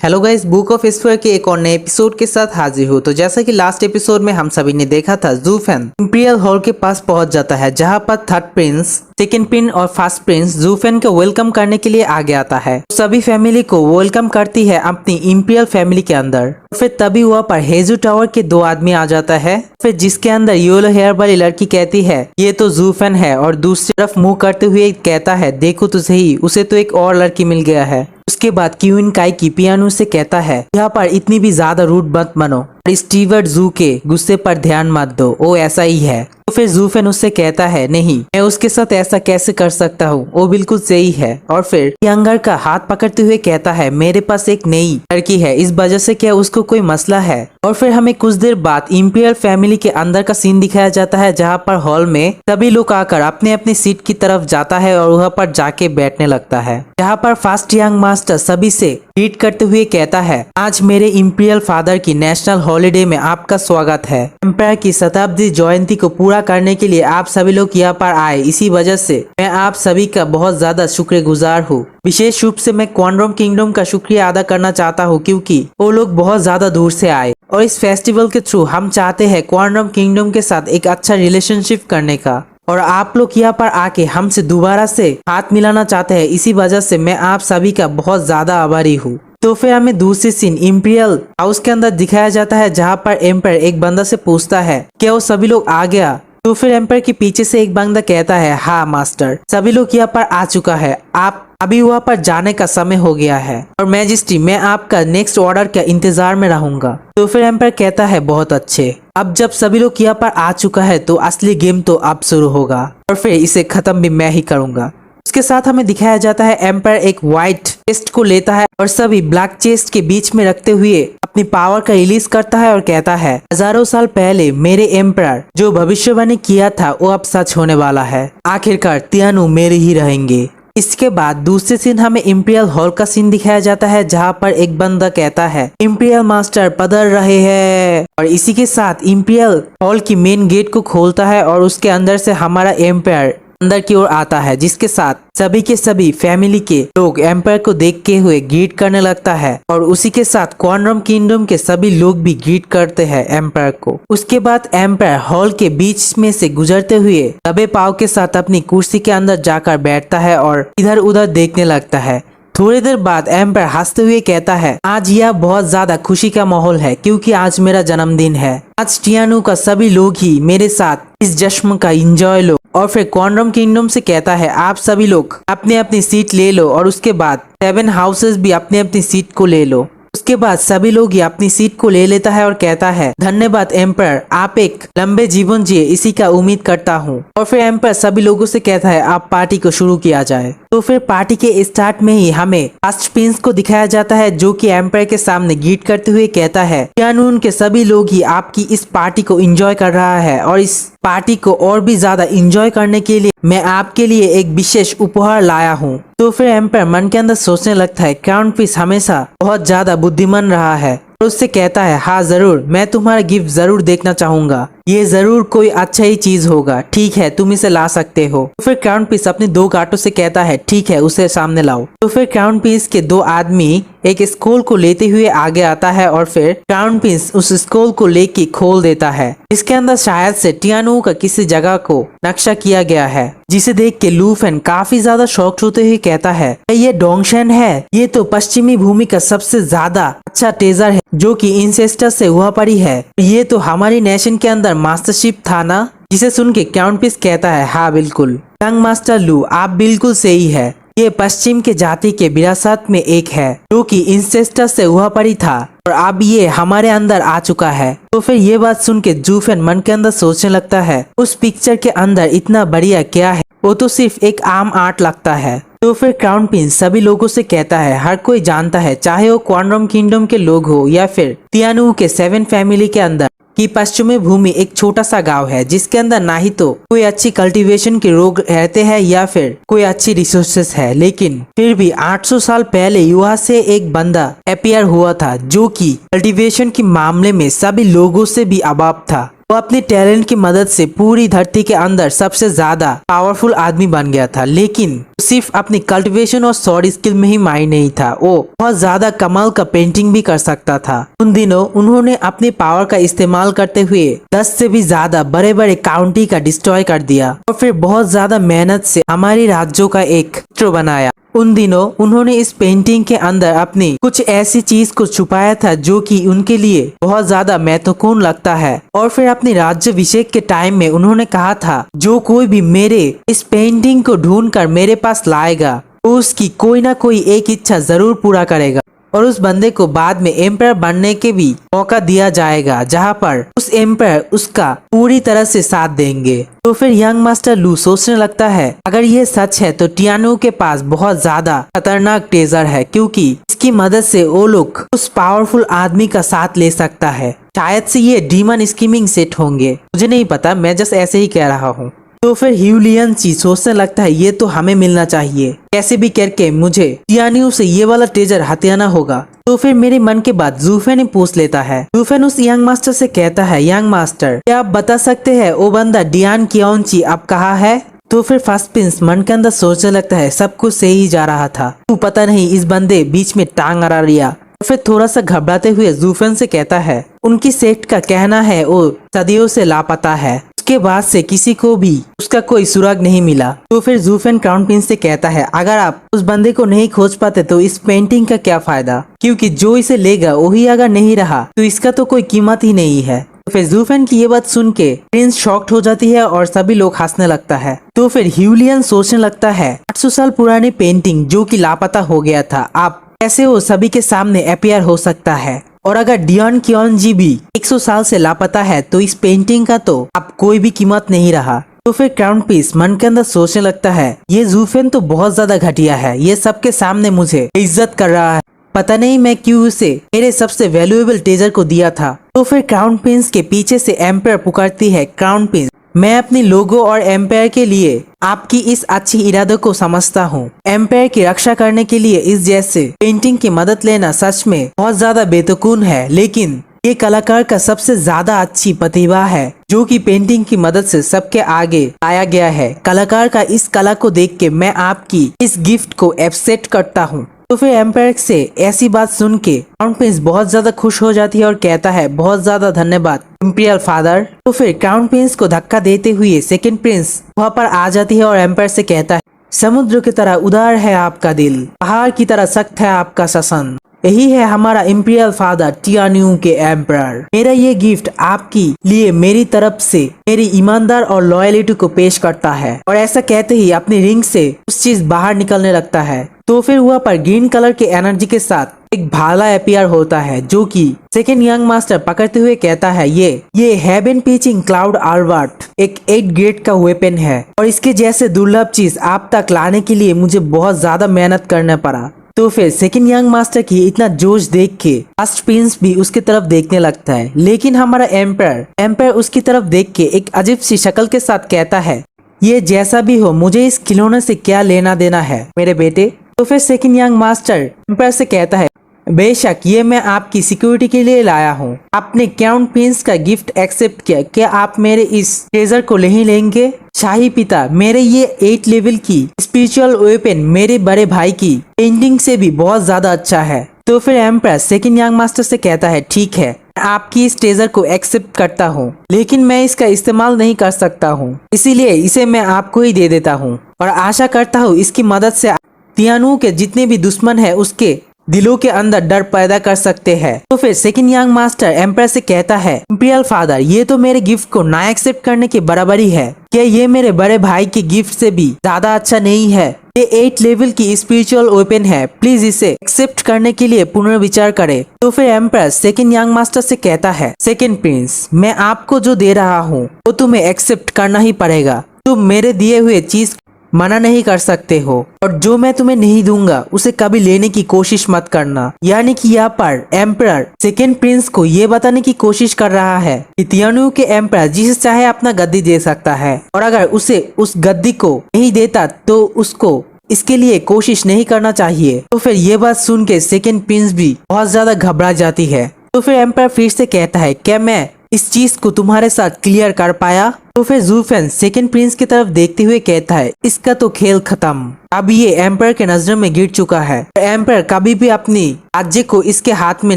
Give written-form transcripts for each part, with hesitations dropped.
Hello guys, book of sphere के एक और नए एपिसोड के साथ हाजिर हूँ। तो जैसा कि लास्ट एपिसोड में हम सभी ने देखा था, ज़ूफेन इंपीरियल हॉल के पास पहुंच जाता है, जहां पर थर्ड प्रिंस, सेकंड प्रिंस और फर्स्ट प्रिंस ज़ूफेन को वेलकम करने के लिए आगे आता है। सभी फैमिली को वेलकम करती है अपनी इंपीरियल फैमिली के अंदर। फिर तभी वहाँ पर हेजू टावर के दो आदमी आ जाता है, फिर जिसके अंदर येलो हेयर वाली लड़की कहती है ये तो ज़ूफेन है, और दूसरी तरफ मुंह करते हुए कहता है देखो तो सही, उसे तो एक और लड़की मिल गया है। उसके बाद क्यूइन काई की पियानो से कहता है यहाँ पर इतनी भी ज्यादा रूड मत बनो और स्टीवर्ट जू के गुस्से पर ध्यान मत दो, वो ऐसा ही है। तो फिर ज़ूफेन उससे कहता है नहीं, मैं उसके साथ ऐसा कैसे कर सकता हूँ, वो बिल्कुल सही है। और फिर यंगर का हाथ पकड़ते हुए कहता है मेरे पास एक नई लड़की है, इस वजह से क्या उसको कोई मसला है। और फिर हमें कुछ देर बाद इंपीरियल फैमिली के अंदर का सीन दिखाया जाता है, जहाँ पर हॉल में सभी लोग आकर अपने अपने सीट की तरफ जाता है और वहाँ पर जाके बैठने लगता है। जहाँ पर फर्स्ट यंग मास्टर सभी से ग्रीट करते हुए कहता है आज मेरे इंपीरियल फादर की नेशनल हॉलिडे में आपका स्वागत है। एम्पायर की शताब्दी जयंती को पूरा करने के लिए आप सभी लोग यहाँ पर आए, इसी वजह से मैं आप सभी का बहुत ज्यादा शुक्रगुजार हूँ। विशेष रूप से मैं क्वांड्रम किंगडम का शुक्रिया अदा करना चाहता हूँ, क्योंकि वो लोग बहुत ज्यादा दूर से आए और इस फेस्टिवल के थ्रू हम चाहते हैं क्वांड्रम किंगडम के साथ एक अच्छा रिलेशनशिप करने का, और आप लोग यहाँ पर आके हमसे दोबारा से हाथ मिलाना चाहते हैं, इसी वजह से मैं आप सभी का बहुत ज्यादा आभारी हूँ। तो फिर हमें दूसरी सीन इंपीरियल हाउस के अंदर दिखाया जाता है, जहाँ पर एम्पायर एक बंदा से पूछता है क्या वो सभी लोग आ गया। तो फिर एम्पायर के पीछे से एक बंदा कहता है हाँ मास्टर, सभी लोग यहाँ पर आ चुका है, आप अभी वहाँ पर जाने का समय हो गया है, और मैजेस्टी मैं आपका नेक्स्ट ऑर्डर का इंतजार में रहूंगा। तो फिर एम्पायर कहता है बहुत अच्छे, अब जब सभी लोग यहाँ पर आ चुका है तो असली गेम तो अब शुरू होगा, और फिर इसे खत्म भी मैं ही करूंगा। उसके साथ हमें दिखाया जाता है एम्पायर एक व्हाइट चेस्ट को लेता है और सभी ब्लैक चेस्ट के बीच में रखते हुए अपनी पावर का रिलीज करता है और कहता है हजारों साल पहले मेरे एम्पायर जो भविष्यवाणी किया था वो अब सच होने वाला है, आखिरकार तियानु मेरे ही रहेंगे। इसके बाद दूसरे सीन हमें इंपीरियल हॉल का सीन दिखाया जाता है, जहाँ पर एक बंदा कहता है इंपीरियल मास्टर पधर रहे हैं, और इसी के साथ इंपीरियल हॉल की मेन गेट को खोलता है और उसके अंदर से हमारा एम्पायर अंदर की ओर आता है, जिसके साथ सभी के सभी फैमिली के लोग एम्पायर को देखते हुए ग्रीट करने लगता है, और उसी के साथ क्वांड्रम किंगडम के सभी लोग भी ग्रीट करते हैं एम्पायर को। उसके बाद एम्पायर हॉल के बीच में से गुजरते हुए दबे पाव के साथ अपनी कुर्सी के अंदर जाकर बैठता है और इधर उधर देखने लगता है। थोड़ी देर बाद एम्पायर हंसते हुए कहता है आज यह बहुत ज्यादा खुशी का माहौल है, क्योंकि आज मेरा जन्मदिन है। आज टियानु का सभी लोग ही मेरे साथ इस जश्न का एंजॉय लो। और फिर क्वांड्रम किंगडम से कहता है आप सभी लोग अपने अपनी सीट ले लो, और उसके बाद 7 हाउसेस भी अपनी अपनी सीट को ले लो। उसके बाद सभी लोग ही अपनी सीट को ले लेता है और कहता है धन्यवाद एम्पायर, आप एक लंबे जीवन जिए, इसी का उम्मीद करता हूँ। और फिर एम्पायर सभी लोगों से कहता है आप पार्टी को शुरू किया जाए। तो फिर पार्टी के स्टार्ट में ही हमें फर्स्ट प्रिंस को दिखाया जाता है, जो कि एम्पायर के सामने ग्रीट करते हुए कहता है कानून के सभी लोग ही आपकी इस पार्टी को एंजॉय कर रहा है, और इस पार्टी को और भी ज्यादा एंजॉय करने के लिए मैं आपके लिए एक विशेष उपहार लाया हूँ। तो फिर एम्पायर मन के अंदर सोचने लगता है क्राउन प्रिंस हमेशा बहुत ज्यादा बुद्धिमान रहा है, और उससे कहता है हाँ जरूर, मैं तुम्हारा गिफ्ट जरूर देखना चाहूंगा, ये जरूर कोई अच्छा ही चीज होगा, ठीक है तुम इसे ला सकते हो। तो फिर क्राउन प्रिंस अपने 2 गाटों से कहता है ठीक है उसे सामने लाओ। तो फिर क्राउन प्रिंस के 2 आदमी एक स्कूल को लेते हुए आगे आता है, और फिर क्राउन प्रिंस उस स्कूल को लेके खोल देता है। इसके अंदर शायद से टियानु का किसी जगह को नक्शा किया गया है, जिसे देख के लूफेन काफी ज्यादा शॉक्ड होते हुए कहता है ये डोंगशेन है, ये तो पश्चिमी भूमि का सबसे ज्यादा अच्छा ट्रेजर है जो कि इंसेस्टर से हुआ पड़ी है, ये तो हमारी नेशन के अंदर मास्टरशिप था ना। जिसे सुन के क्राउन प्रिंस कहता है हाँ बिल्कुल यंग मास्टर लू, आप बिल्कुल सही है, ये पश्चिम के जाति के विरासत में एक है जो कि इंसेस्टर से हुआ पड़ी था, और अब ये हमारे अंदर आ चुका है। तो फिर ये बात सुन के ज़ूफेन मन के अंदर सोचने लगता है उस पिक्चर के अंदर इतना बढ़िया क्या है, वो तो सिर्फ एक आम आर्ट लगता है। तो फिर क्राउन प्रिंस सभी लोगों से कहता है हर कोई जानता है, चाहे वो क्वांड्रम किंगडम के लोग हो या फिर तियानु के 7 फैमिली के अंदर, कि पश्चिमी भूमि एक छोटा सा गांव है जिसके अंदर ना ही तो कोई अच्छी कल्टीवेशन के रोग रहते हैं या फिर कोई अच्छी रिसोर्सेस है, लेकिन फिर भी 800 साल पहले युवा से एक बंदा अपियर हुआ था जो कि कल्टीवेशन के मामले में सभी लोगों से भी अबाब था। वो अपने टैलेंट की मदद से पूरी धरती के अंदर सबसे ज्यादा पावरफुल आदमी बन गया था, लेकिन सिर्फ अपनी कल्टीवेशन और स्वॉर्ड स्किल में ही माहिर नहीं था, वो बहुत ज्यादा कमाल का पेंटिंग भी कर सकता था। उन दिनों उन्होंने अपनी पावर का इस्तेमाल करते हुए 10 से भी ज्यादा बड़े बड़े काउंटी का डिस्ट्रॉय कर दिया और फिर बहुत ज्यादा मेहनत से हमारे राज्यों का एक चित्र बनाया। उन दिनों उन्होंने इस पेंटिंग के अंदर अपनी कुछ ऐसी चीज को छुपाया था जो कि उनके लिए बहुत ज्यादा महत्वपूर्ण लगता है, और फिर अपने राज्याभिषेक के टाइम में उन्होंने कहा था जो कोई भी मेरे इस पेंटिंग को ढूंढकर मेरे पास लाएगा वो उसकी कोई ना कोई एक इच्छा जरूर पूरा करेगा और उस बंदे को बाद में एम्पायर बनने के भी मौका दिया जाएगा, जहां पर उस एम्पायर उसका पूरी तरह से साथ देंगे। तो फिर यंग मास्टर लू सोचने लगता है अगर ये सच है तो टियानो के पास बहुत ज्यादा खतरनाक ट्रेजर है, क्योंकि इसकी मदद से वो लोग उस पावरफुल आदमी का साथ ले सकता है। शायद से ये डीमन स्कीमिंग सेट होंगे, मुझे नहीं पता, मैं जस्ट ऐसे ही कह रहा हूँ। तो फिर ह्यूलियन चीज सोचने लगता है ये तो हमें मिलना चाहिए, कैसे भी करके मुझे टियानियो से ये वाला ट्रेजर हथियाना होगा। तो फिर मेरे मन के बाद जूफेन ही पूछ लेता है। जूफेन उस यंग मास्टर से कहता है, यंग मास्टर क्या आप बता सकते हैं वो बंदा डियान कियोंची अब कहाँ है? तो फिर फर्स्ट प्रिंस मन के अंदर सोचने लगता है सब कुछ सही ही जा रहा था, तू पता नहीं इस बंदे बीच में टांग अड़ा लिया। फिर थोड़ा सा घबराते हुए जूफेन से कहता है उनकी सेक्ट का कहना है वो सदियों से लापता है, उसके बाद से किसी को भी उसका कोई सुराग नहीं मिला। तो फिर जूफेन क्राउन प्रिंस से कहता है अगर आप उस बंदे को नहीं खोज पाते तो इस पेंटिंग का क्या फायदा, क्योंकि जो इसे लेगा वही अगर नहीं रहा तो इसका तो कोई कीमत ही नहीं है। तो फिर जूफेन की ये बात सुन के प्रिंस शॉक्ड हो जाती है और सभी लोग हंसने लगता है। तो फिर ह्यूलियन सोचने लगता है 800 साल पुरानी पेंटिंग जो कि लापता हो गया था, आप कैसे वो सभी के सामने अपियर हो सकता है, और अगर डियान कियोंजी भी 100 साल से लापता है तो इस पेंटिंग का तो अब कोई भी कीमत नहीं रहा। तो फिर क्राउन प्रिंस मन के अंदर सोचने लगता है ये जूफेन तो बहुत ज्यादा घटिया है, ये सबके सामने मुझे इज्जत कर रहा है, पता नहीं मैं क्यों उसे मेरे सबसे वैल्यूएबल ट्रेजर को दिया था। तो फिर क्राउन प्रिंस के पीछे से एम्पायर पुकारती है, क्राउन प्रिंस मैं अपनी लोगो और एम्पायर के लिए आपकी इस अच्छी इरादे को समझता हूँ। एम्पायर की रक्षा करने के लिए इस जैसे पेंटिंग की मदद लेना सच में बहुत ज्यादा बेतुकून है, लेकिन ये कलाकार का सबसे ज्यादा अच्छी प्रतिभा है जो कि पेंटिंग की मदद से सबके आगे लाया गया है। कलाकार का इस कला को देख के मैं आपकी इस गिफ्ट को एक्सेप्ट करता हूँ। तो फिर एम्पायर से ऐसी बात सुन के क्राउन प्रिंस बहुत ज्यादा खुश हो जाती है और कहता है बहुत ज्यादा धन्यवाद इम्पीरियल फादर। तो फिर क्राउन प्रिंस को धक्का देते हुए सेकंड प्रिंस वहाँ पर आ जाती है और एम्पायर से कहता है समुद्र की तरह उदार है आपका दिल, पहाड़ की तरह सख्त है आपका शासन, यही है हमारा इम्पीरियल फादर टियानियो के एम्परर। मेरा ये गिफ्ट आपकी लिए मेरी तरफ से मेरी ईमानदार और लॉयलिटी को पेश करता है। और ऐसा कहते ही अपनी रिंग से उस चीज बाहर निकलने लगता है। तो फिर वहाँ पर ग्रीन कलर के एनर्जी के साथ एक भाला अपियर होता है जो कि सेकेंड यंग मास्टर पकड़ते हुए कहता है ये हेवन पिचिंग क्लाउड आर्वर्ट एक 8 ग्रेड का वेपन है और इसके जैसे दुर्लभ चीज आप तक लाने के लिए मुझे बहुत ज्यादा मेहनत करना पड़ा। तो फिर सेकंड यंग मास्टर की इतना जोश देख के फर्स्ट प्रिंस भी उसकी तरफ देखने लगता है, लेकिन हमारा एम्पायर उसकी तरफ देख के एक अजीब सी शक्ल के साथ कहता है ये जैसा भी हो मुझे इस खिलौने से क्या लेना देना है मेरे बेटे। तो फिर सेकंड यंग मास्टर एम्पायर से कहता है बेशक ये मैं आपकी सिक्योरिटी के लिए लाया हूँ, आपने क्राउन प्रिंस का गिफ्ट एक्सेप्ट किया, क्या आप मेरे इस ट्रेजर को नहीं लेंगे? शाही पिता मेरे ये 8 लेवल की स्पिरिचुअल वेपन मेरे बड़े भाई की पेंटिंग से भी बहुत ज्यादा अच्छा है। तो फिर एम्पायर सेकंड यंग मास्टर से कहता है ठीक है आपकी इस ट्रेजर को एक्सेप्ट करता हूँ, लेकिन मैं इसका इस्तेमाल नहीं कर सकता हूँ, इसीलिए इसे मैं आपको ही दे देता हूँ और आशा करता हूँ इसकी मदद से टियानो के जितने भी दुश्मन है उसके दिलों के अंदर डर पैदा कर सकते हैं। तो फिर सेकंड यंग मास्टर एम्पायर से कहता है इम्पीरियल फादर ये तो मेरे गिफ्ट को ना एक्सेप्ट करने के बराबरी है, क्या ये मेरे बड़े भाई के गिफ्ट से भी ज्यादा अच्छा नहीं है? ये 8 लेवल की स्पिरिचुअल वेपन है, प्लीज इसे एक्सेप्ट करने के लिए पुनर्विचार करे। तो फिर एम्पायर सेकंड यंग मास्टर से कहता है सेकंड प्रिंस मैं आपको जो दे रहा हूँ वो तुम्हें एक्सेप्ट करना ही पड़ेगा, तुम मेरे दिए हुए चीज मना नहीं कर सकते हो और जो मैं तुम्हें नहीं दूंगा उसे कभी लेने की कोशिश मत करना। यानी कि यहाँ पर एम्परर सेकेंड प्रिंस को ये बताने की कोशिश कर रहा है कि टियानो के एम्परर जिसे चाहे अपना गद्दी दे सकता है और अगर उसे उस गद्दी को नहीं देता तो उसको इसके लिए कोशिश नहीं करना चाहिए। तो फिर ये बात सुन के सेकेंड प्रिंस भी बहुत ज्यादा घबरा जाती है। तो फिर एम्परर फिर से कहता है क्या मैं इस चीज को तुम्हारे साथ क्लियर कर पाया। तो फिर ज़ूफेन सेकंड प्रिंस की तरफ देखते हुए कहता है, इसका तो खेल खत्म, अब ये एम्पायर के नजर में गिर चुका है। एम्पायर कभी भी अपनी राज्य को इसके हाथ में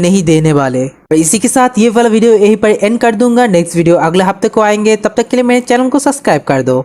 नहीं देने वाले। तो इसी के साथ ये वाला वीडियो यहीं पर एंड कर दूंगा। नेक्स्ट वीडियो अगले हफ्ते को आएंगे, तब तक के लिए मेरे चैनल को सब्सक्राइब कर दो।